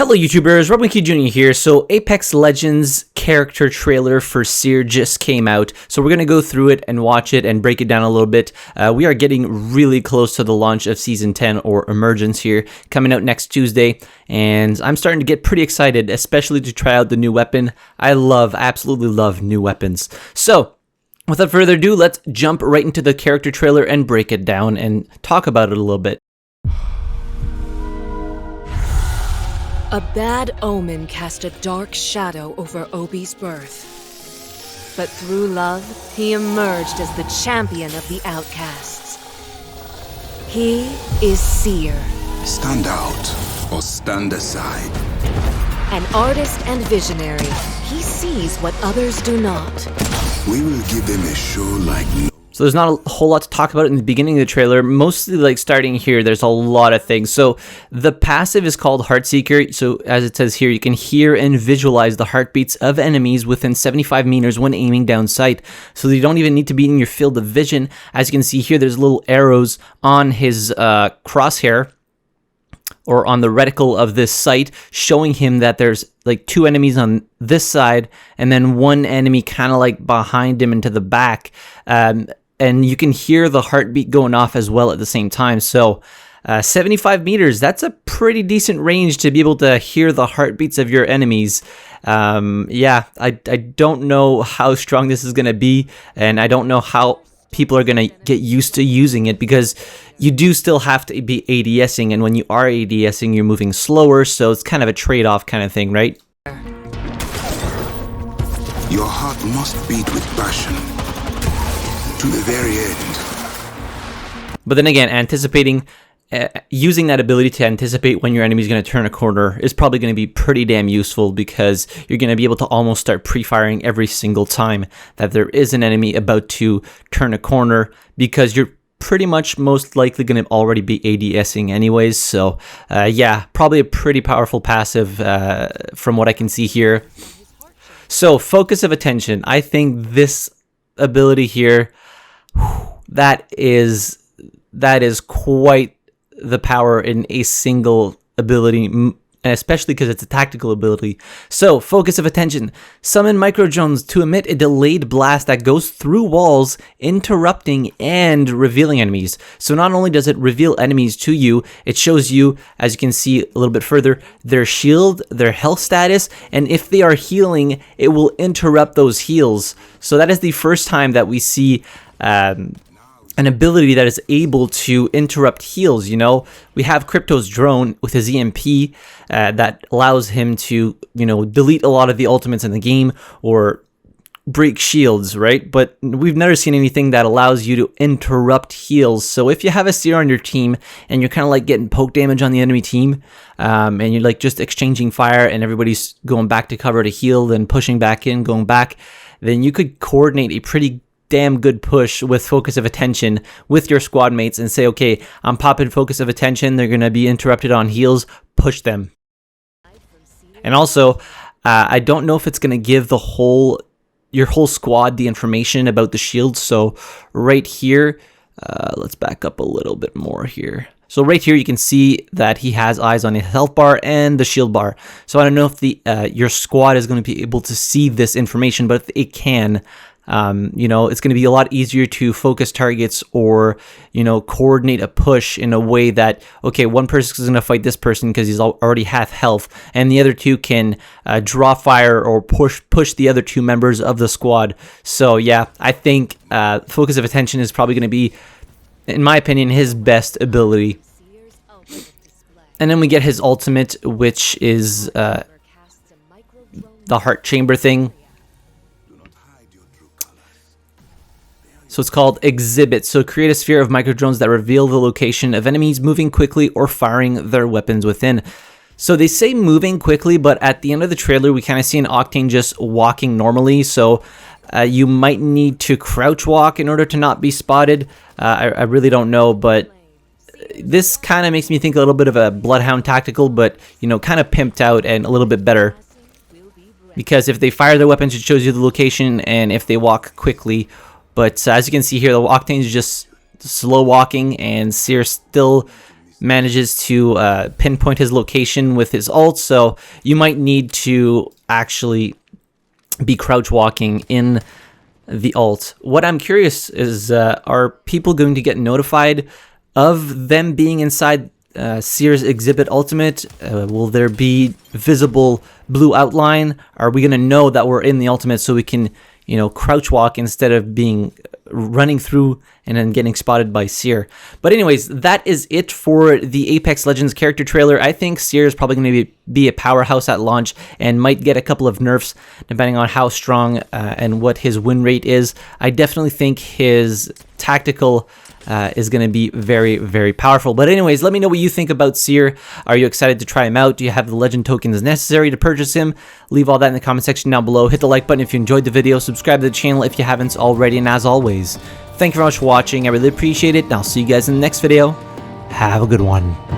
Hello YouTubers, RogueMonkeyJr here. So Apex Legends character trailer for Seer just came out. So we're going to go through it and watch it and break it down a little bit. We are getting really close to the launch of Season 10 or Emergence here, coming out next Tuesday. And I'm starting to get pretty excited, especially to try out the new weapon. I absolutely love new weapons. So without further ado, let's jump right into the character trailer and break it down and talk about it a little bit. A bad omen cast a dark shadow over Obi's birth. But through love, he emerged as the champion of the outcasts. He is Seer. Stand out or stand aside. An artist and visionary, he sees what others do not. We will give them a show like no. So there's not a whole lot to talk about in the beginning of the trailer. Mostly like starting here, there's a lot of things. So the passive is called Heartseeker. So as it says here, you can hear and visualize the heartbeats of enemies within 75 meters when aiming down sight. So you don't even need to be in your field of vision. As you can see here, there's little arrows on his crosshair, or on the reticle of this sight, showing him that there's like two enemies on this side and then one enemy kind of like behind him and to the back. And you can hear the heartbeat going off as well at the same time. So 75 meters, that's a pretty decent range to be able to hear the heartbeats of your enemies. Yeah, I don't know how strong this is going to be, and I don't know how people are going to get used to using it, because you do still have to be ADSing, and when you are ADSing, you're moving slower, so it's kind of a trade-off kind of thing, right? Your heart must beat with passion to the very end. But then again, anticipating, using that ability to anticipate when your enemy is going to turn a corner is probably going to be pretty damn useful, because you're going to be able to almost start pre-firing every single time that there is an enemy about to turn a corner, because you're pretty much most likely going to already be ADSing anyways. So yeah, probably a pretty powerful passive from what I can see here. So focus of attention, I think this ability here, that is quite the power in a single ability, especially because it's a tactical ability. So, focus of attention. Summon micro drones to emit a delayed blast that goes through walls, interrupting and revealing enemies. So not only does it reveal enemies to you, it shows you, as you can see a little bit further, their shield, their health status, and if they are healing, it will interrupt those heals. So that is the first time that we see an ability that is able to interrupt heals. You know, we have Crypto's drone with his EMP that allows him to, you know, delete a lot of the ultimates in the game or break shields, right? But we've never seen anything that allows you to interrupt heals. So if you have a Seer on your team and you're kind of like getting poke damage on the enemy team, and you're like just exchanging fire and everybody's going back to cover to heal, then pushing back in, going back, then you could coordinate a pretty damn good push with focus of attention with your squad mates and say, okay, I'm popping focus of attention, they're going to be interrupted on heals, push them. And also, I don't know if it's going to give your whole squad the information about the shield. So right here, let's back up a little bit more here. So right here, you can see that he has eyes on his health bar and the shield bar. So I don't know if your squad is going to be able to see this information, but if it can, you know, it's going to be a lot easier to focus targets or, you know, coordinate a push in a way that, okay, one person is going to fight this person because he's already half health, and the other two can draw fire or push the other two members of the squad. So yeah, I think focus of attention is probably going to be, in my opinion, his best ability. And then we get his ultimate, which is the heart chamber thing. So it's called Exhibit. So create a sphere of microdrones that reveal the location of enemies moving quickly or firing their weapons within. So they say moving quickly, but at the end of the trailer, we kind of see an Octane just walking normally. So you might need to crouch walk in order to not be spotted. I really don't know, but this kind of makes me think a little bit of a Bloodhound tactical, but, you know, kind of pimped out and a little bit better. Because if they fire their weapons, it shows you the location, and if they walk quickly. But as you can see here, the Octane is just slow walking, and Seer still manages to pinpoint his location with his ult, so you might need to actually be crouch walking in the ult. What I'm curious is, are people going to get notified of them being inside Seer's exhibit ultimate? Will there be visible blue outline? Are we going to know that we're in the ultimate so we can, you know, crouch walk instead of being running through and then getting spotted by Seer? But anyways, that is it for the Apex Legends character trailer. I think Seer is probably going to be a powerhouse at launch and might get a couple of nerfs depending on how strong and what his win rate is. I definitely think his tactical is going to be very, very powerful. But anyways, let me know what you think about Seer. Are you excited to try him out? Do you have the legend tokens necessary to purchase him? Leave all that in the comment section down below. Hit the like button if you enjoyed the video. Subscribe to the channel if you haven't already. And as always, thank you very much for watching. I really appreciate it. And I'll see you guys in the next video. Have a good one.